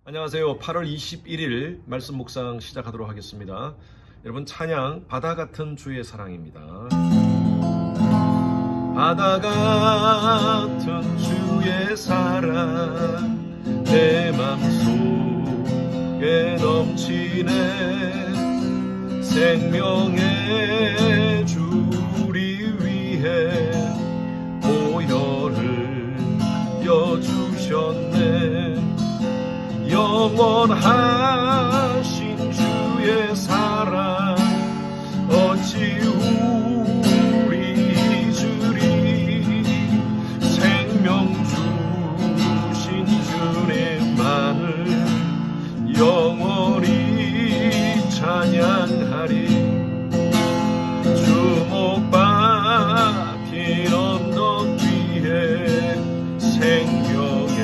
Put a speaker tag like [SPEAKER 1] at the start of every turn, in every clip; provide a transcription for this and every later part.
[SPEAKER 1] 안녕하세요. 8월 21일 말씀 묵상 시작하도록 하겠습니다. 여러분 찬양 바다 같은 주의 사랑입니다. 바다 같은 주의 사랑 내 맘속에 넘치네. 생명의 주 우리 위해 보혈을 여주셨네. 영원하신 주의 사랑 어찌 우리 잊으리. 생명 주신 주님만을 영원히 찬양하리. 주목 박힌 언덕 위에 생명의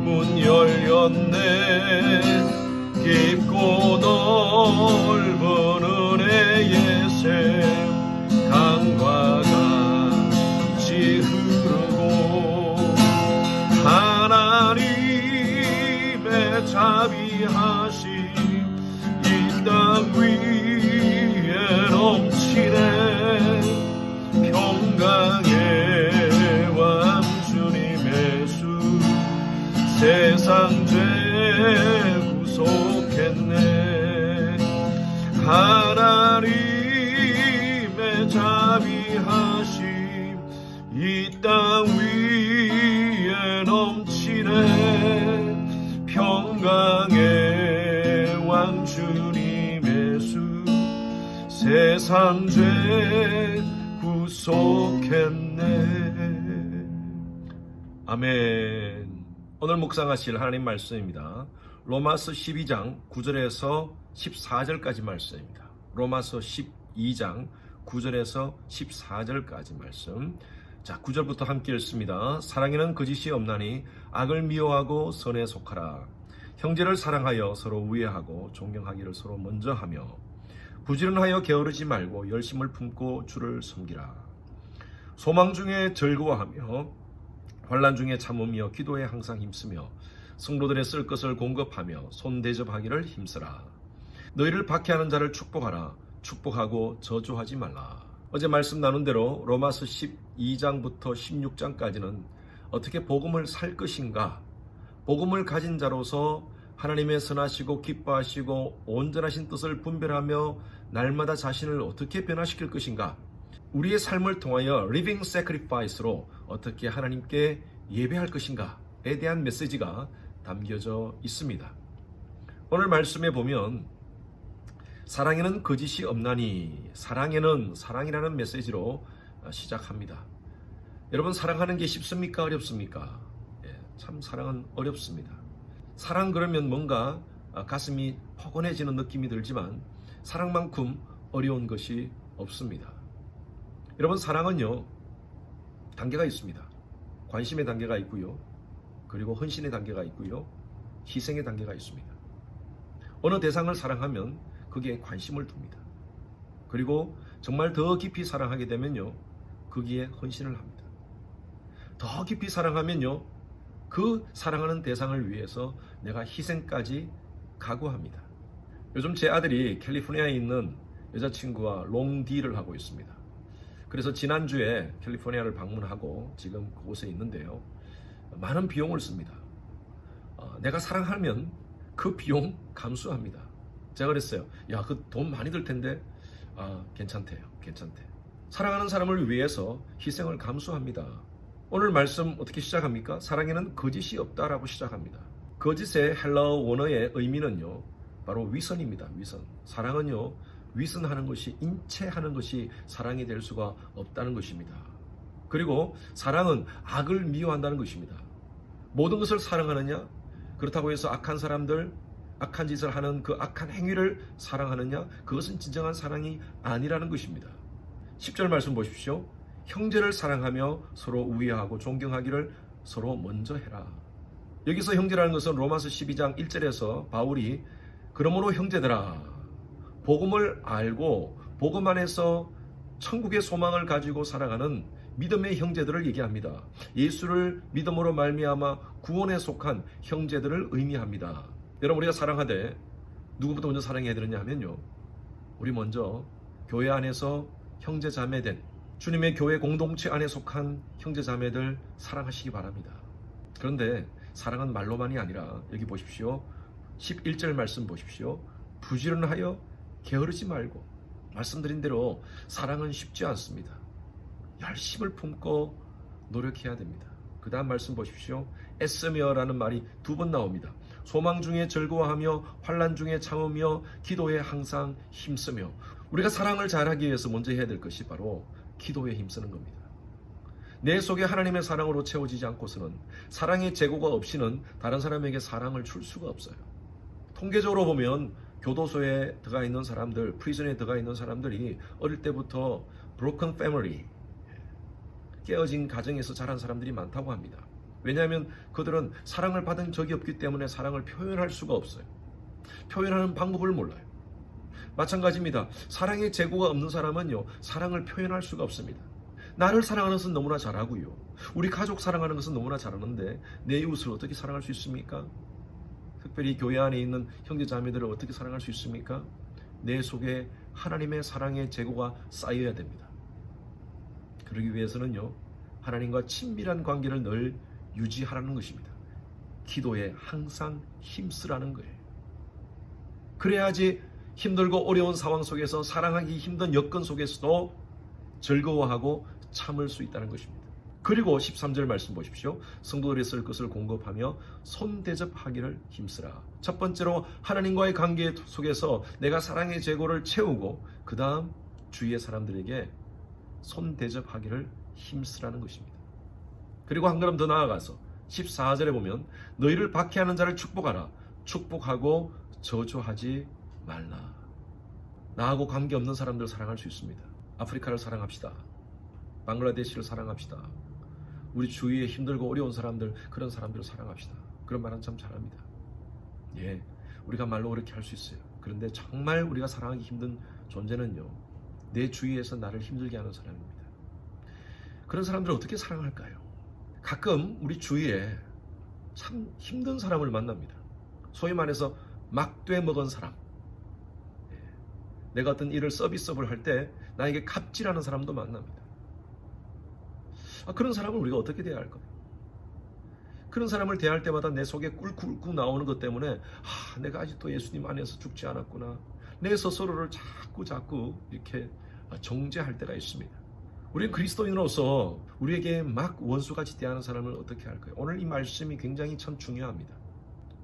[SPEAKER 1] 문 열렸네. 깊고 넓은 은혜의 샘 강과 같이 흐르고 하나님의 자비하심 이 땅 위에 넘치네. 평강의 왕 주님의 수 세상 죄 구속했네. 하나님의 자비하심 이 땅 위에 넘치네. 평강의 왕 주님의 수 세상 죄 구속했네. 아멘. 오늘 묵상하실 하나님 말씀입니다. 로마서 12장 9절에서 14절까지 말씀입니다. 로마서 12장 9절에서 14절까지 말씀. 자, 9절부터 함께 읽습니다. 사랑에는 거짓이 없나니 악을 미워하고 선에 속하라. 형제를 사랑하여 서로 우애하고 존경하기를 서로 먼저 하며 부지런하여 게으르지 말고 열심을 품고 주를 섬기라. 소망 중에 즐거워하며 환난 중에 참으며 기도에 항상 힘쓰며 성도들의 쓸 것을 공급하며 손 대접하기를 힘쓰라. 너희를 박해하는 자를 축복하라. 축복하고 저주하지 말라. 어제 말씀 나눈 대로 로마서 12장부터 16장까지는 어떻게 복음을 살 것인가, 복음을 가진 자로서 하나님의 선하시고 기뻐하시고 온전하신 뜻을 분별하며 날마다 자신을 어떻게 변화시킬 것인가, 우리의 삶을 통하여 living sacrifice로 어떻게 하나님께 예배할 것인가에 대한 메시지가 담겨져 있습니다. 오늘 말씀에 보면 사랑에는 거짓이 없나니, 사랑에는, 사랑이라는 메시지로 시작합니다. 여러분, 사랑하는 게 쉽습니까? 어렵습니까? 참 사랑은 어렵습니다. 사랑 그러면 뭔가 가슴이 포근해지는 느낌이 들지만 사랑만큼 어려운 것이 없습니다. 여러분, 사랑은요 단계가 있습니다. 관심의 단계가 있고요, 그리고 헌신의 단계가 있고요, 희생의 단계가 있습니다. 어느 대상을 사랑하면 거기에 관심을 둡니다. 그리고 정말 더 깊이 사랑하게 되면요 거기에 헌신을 합니다. 더 깊이 사랑하면요 그 사랑하는 대상을 위해서 내가 희생까지 각오합니다. 요즘 제 아들이 캘리포니아에 있는 여자친구와 롱디를 하고 있습니다. 그래서 지난주에 캘리포니아를 방문하고 지금 그곳에 있는데요, 많은 비용을 씁니다. 내가 사랑하면 그 비용 감수합니다. 제가 그랬어요. 야, 그 돈 많이 들 텐데. 괜찮대요. 괜찮대. 사랑하는 사람을 위해서 희생을 감수합니다. 오늘 말씀 어떻게 시작합니까? 사랑에는 거짓이 없다라고 시작합니다. 거짓의 헬라어 원어의 의미는요 바로 위선입니다. 위선. 사랑은요 위선하는 것이, 인체하는 것이 사랑이 될 수가 없다는 것입니다. 그리고 사랑은 악을 미워한다는 것입니다. 모든 것을 사랑하느냐? 그렇다고 해서 악한 사람들, 악한 짓을 하는 그 악한 행위를 사랑하느냐? 그것은 진정한 사랑이 아니라는 것입니다. 10절 말씀 보십시오. 형제를 사랑하며 서로 우애하고 존경하기를 서로 먼저 해라. 여기서 형제라는 것은 로마서 12장 1절에서 바울이 그러므로 형제들아, 복음을 알고 복음 안에서 천국의 소망을 가지고 살아가는 믿음의 형제들을 얘기합니다. 예수를 믿음으로 말미암아 구원에 속한 형제들을 의미합니다. 여러분, 우리가 사랑하되 누구부터 먼저 사랑해야 되느냐 하면요, 우리 먼저 교회 안에서 형제 자매된 주님의 교회 공동체 안에 속한 형제 자매들 사랑하시기 바랍니다. 그런데 사랑은 말로만이 아니라 여기 보십시오. 11절 말씀 보십시오. 부지런하여 게으르지 말고. 말씀드린 대로 사랑은 쉽지 않습니다. 열심을 품고 노력해야 됩니다. 그 다음 말씀 보십시오. 애쓰며라는 말이 2번 나옵니다. 소망 중에 즐거워하며 환난 중에 참으며 기도에 항상 힘쓰며. 우리가 사랑을 잘하기 위해서 먼저 해야 될 것이 바로 기도에 힘쓰는 겁니다. 내 속에 하나님의 사랑으로 채워지지 않고서는, 사랑의 재고가 없이는 다른 사람에게 사랑을 줄 수가 없어요. 통계적으로 보면 교도소에 들어가 있는 사람들, 프리즌에 들어가 있는 사람들이 어릴 때부터 broken family, 깨어진 가정에서 자란 사람들이 많다고 합니다. 왜냐하면 그들은 사랑을 받은 적이 없기 때문에 사랑을 표현할 수가 없어요. 표현하는 방법을 몰라요. 마찬가지입니다. 사랑의 재고가 없는 사람은요, 사랑을 표현할 수가 없습니다. 나를 사랑하는 것은 너무나 잘하고요, 우리 가족 사랑하는 것은 너무나 잘하는데 내 이웃을 어떻게 사랑할 수 있습니까? 특별히 교회 안에 있는 형제 자매들을 어떻게 사랑할 수 있습니까? 내 속에 하나님의 사랑의 재고가 쌓여야 됩니다. 그러기 위해서는요, 하나님과 친밀한 관계를 늘 유지하라는 것입니다. 기도에 항상 힘쓰라는 거예요. 그래야지 힘들고 어려운 상황 속에서, 사랑하기 힘든 여건 속에서도 즐거워하고 참을 수 있다는 것입니다. 그리고 13절 말씀 보십시오. 성도들이 쓸 것을 공급하며 손대접하기를 힘쓰라. 첫 번째로 하나님과의 관계 속에서 내가 사랑의 재고를 채우고, 그 다음 주위의 사람들에게 손대접하기를 힘쓰라는 것입니다. 그리고 한 걸음 더 나아가서 14절에 보면 너희를 박해하는 자를 축복하라. 축복하고 저주하지 말라. 나하고 관계없는 사람들을 사랑할 수 있습니다. 아프리카를 사랑합시다. 방글라데시를 사랑합시다. 우리 주위에 힘들고 어려운 사람들, 그런 사람들을 사랑합시다. 그런 말은 참 잘합니다. 예, 우리가 말로 그렇게 할 수 있어요. 그런데 정말 우리가 사랑하기 힘든 존재는요, 내 주위에서 나를 힘들게 하는 사람입니다. 그런 사람들을 어떻게 사랑할까요? 가끔 우리 주위에 참 힘든 사람을 만납니다. 소위 말해서 막돼 먹은 사람. 내가 어떤 일을 서비스업을 할 때 나에게 갑질하는 사람도 만납니다. 그런 사람을 우리가 어떻게 대할까요? 그런 사람을 대할 때마다 내 속에 꿀꿀꿀 나오는 것 때문에 내가 아직도 예수님 안에서 죽지 않았구나. 내 스스로를 자꾸 이렇게 정죄할 때가 있습니다. 우리는 그리스도인으로서 우리에게 막 원수같이 대하는 사람을 어떻게 할까요? 오늘 이 말씀이 굉장히 참 중요합니다.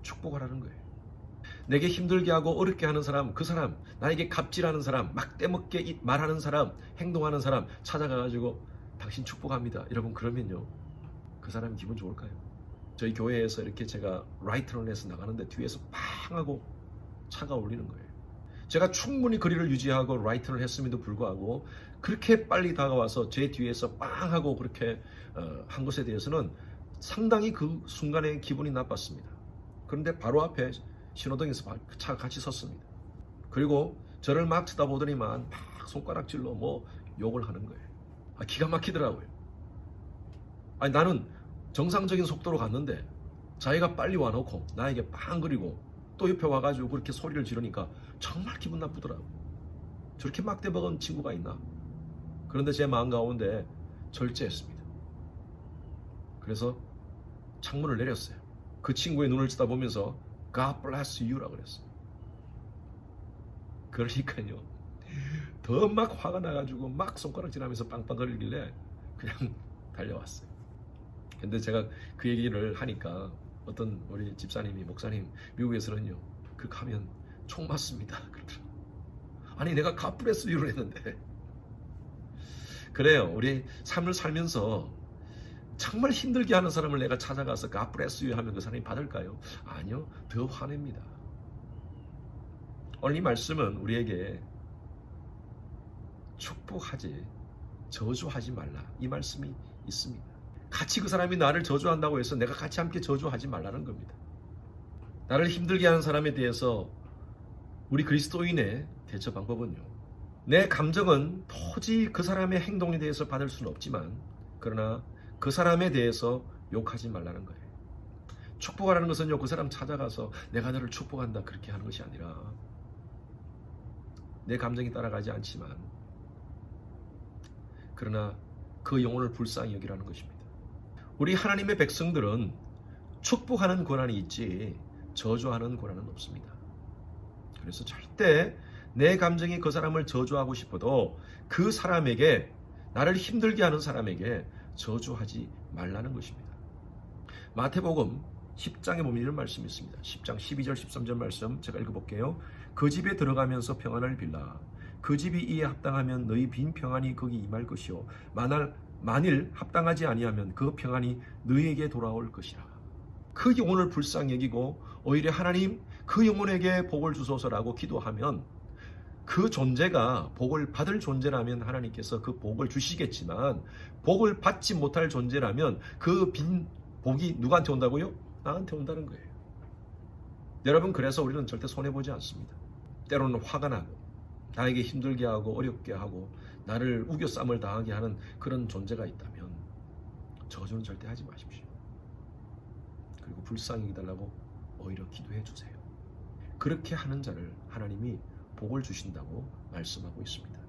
[SPEAKER 1] 축복하라는 거예요. 내게 힘들게 하고 어렵게 하는 사람, 그 사람, 나에게 갑질하는 사람, 막 떼먹게 말하는 사람, 행동하는 사람 찾아가가지고 당신 축복합니다. 여러분, 그러면요, 그 사람이 기분 좋을까요? 저희 교회에서 이렇게 제가 라이트를 해서 나가는데 뒤에서 팡 하고 차가 울리는 거예요. 제가 충분히 거리를 유지하고 라이트를 했음에도 불구하고 그렇게 빨리 다가와서 제 뒤에서 빵 하고 그렇게 한 것에 대해서는 상당히 그 순간에 기분이 나빴습니다. 그런데 바로 앞에 신호등에서 차가 같이 섰습니다. 그리고 저를 막 쳐다보더니만 막 손가락질로 뭐 욕을 하는 거예요. 기가 막히더라고요. 나는 정상적인 속도로 갔는데 자기가 빨리 와놓고 나에게 빵 그리고 또 옆에 와가지고 그렇게 소리를 지르니까 정말 기분 나쁘더라고요. 저렇게 막대먹은 친구가 있나? 그런데 제 마음 가운데 절제했습니다. 그래서 창문을 내렸어요. 그 친구의 눈을 쳐다보면서 God bless you라고 그랬어요. 그러니까요, 더 막 화가 나가지고 막 손가락질하면서 빵빵거리길래 그냥 달려왔어요. 근데 제가 그 얘기를 하니까 어떤 우리 집사님이, 목사님, 미국에서는요, 그렇게 하면 총 맞습니다 그러더라고요. 아니, 내가 God bless you를 했는데. 그래요, 우리 삶을 살면서 정말 힘들게 하는 사람을 내가 찾아가서 God bless you 하면 그 사람이 받을까요? 아니요, 더 화냅니다. 오늘 이 말씀은 우리에게 축복하지 저주하지 말라, 이 말씀이 있습니다. 같이 그 사람이 나를 저주한다고 해서 내가 같이 함께 저주하지 말라는 겁니다. 나를 힘들게 하는 사람에 대해서 우리 그리스도인의 대처 방법은요, 내 감정은 도저히 그 사람의 행동에 대해서 받을 수는 없지만 그러나 그 사람에 대해서 욕하지 말라는 거예요. 축복하라는 것은요, 그 사람 찾아가서 내가 너를 축복한다 그렇게 하는 것이 아니라 내 감정이 따라가지 않지만 그러나 그 영혼을 불쌍히 여기라는 것입니다. 우리 하나님의 백성들은 축복하는 권한이 있지 저주하는 권한은 없습니다. 그래서 절대 내 감정이 그 사람을 저주하고 싶어도 그 사람에게, 나를 힘들게 하는 사람에게 저주하지 말라는 것입니다. 마태복음 10장에 보면 이런 말씀이 있습니다. 10장 12절 13절 말씀 제가 읽어볼게요. 그 집에 들어가면서 평안을 빌라. 그 집이 이에 합당하면 너희 빈 평안이 거기 임할 것이요 만일 합당하지 아니하면 그 평안이 너희에게 돌아올 것이라. 그 영혼을 불쌍히 여기고 오히려 하나님 그 영혼에게 복을 주소서라고 기도하면 그 존재가 복을 받을 존재라면 하나님께서 그 복을 주시겠지만 복을 받지 못할 존재라면 그 빈 복이 누구한테 온다고요? 나한테 온다는 거예요. 여러분, 그래서 우리는 절대 손해보지 않습니다. 때로는 화가 나고 나에게 힘들게 하고 어렵게 하고 나를 우겨쌈을 당하게 하는 그런 존재가 있다면 저주는 절대 하지 마십시오. 그리고 불쌍히 해달라고 오히려 기도해 주세요. 그렇게 하는 자를 하나님이 복을 주신다고 말씀하고 있습니다.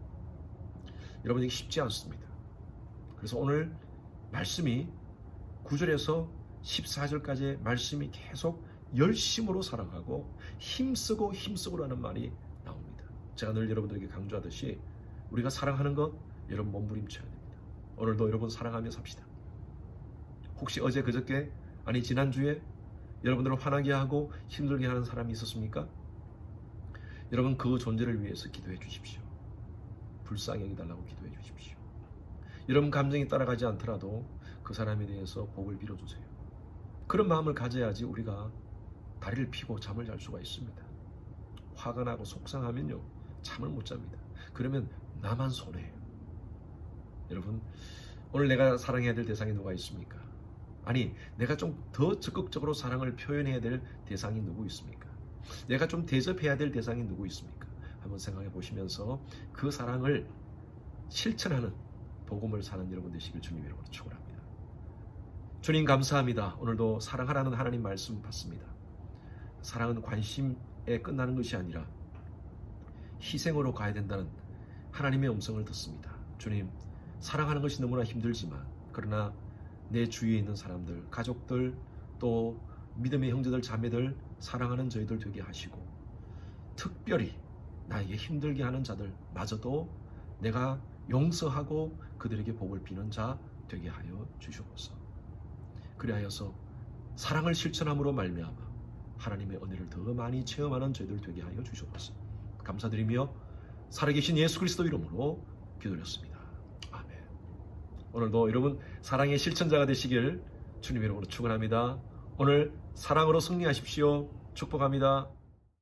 [SPEAKER 1] 여러분, 이게 쉽지 않습니다. 그래서 오늘 말씀이 9절에서 14절까지의 말씀이 계속 열심으로 살아가고 힘쓰고라는 말이 나옵니다. 제가 늘 여러분들에게 강조하듯이 우리가 사랑하는 것 여러분 몸부림쳐야 됩니다. 오늘도 여러분 사랑하며 삽시다. 혹시 어제 그저께 아니 지난주에 여러분들을 화나게 하고 힘들게 하는 사람이 있었습니까? 여러분, 그 존재를 위해서 기도해 주십시오. 불쌍히 여기달라고 기도해 주십시오. 여러분 감정이 따라가지 않더라도 그 사람에 대해서 복을 빌어주세요. 그런 마음을 가져야지 우리가 다리를 펴고 잠을 잘 수가 있습니다. 화가 나고 속상하면요 잠을 못 잡니다. 그러면 나만 손해예요. 여러분, 오늘 내가 사랑해야 될 대상이 누가 있습니까? 아니, 내가 좀 더 적극적으로 사랑을 표현해야 될 대상이 누구 있습니까? 내가 좀 대접해야 될 대상이 누구 있습니까? 한번 생각해 보시면서 그 사랑을 실천하는 복음을 사는 여러분 되시길 주님 이름으로 축원합니다. 주님 감사합니다. 오늘도 사랑하라는 하나님 말씀 받습니다. 사랑은 관심에 끝나는 것이 아니라 희생으로 가야 된다는 하나님의 음성을 듣습니다. 주님, 사랑하는 것이 너무나 힘들지만 그러나 내 주위에 있는 사람들, 가족들, 또 믿음의 형제들, 자매들 사랑하는 저희들 되게 하시고 특별히 나에게 힘들게 하는 자들마저도 내가 용서하고 그들에게 복을 비는 자 되게 하여 주시옵소서. 그리하여서 사랑을 실천함으로 말미암아 하나님의 은혜를 더 많이 체험하는 저희들 되게 하여 주시옵소서. 감사드리며 살아계신 예수 그리스도 이름으로 기도드렸습니다. 아멘. 오늘도 여러분 사랑의 실천자가 되시길 주님 이름으로 축원합니다. 오늘 사랑으로 승리하십시오. 축복합니다.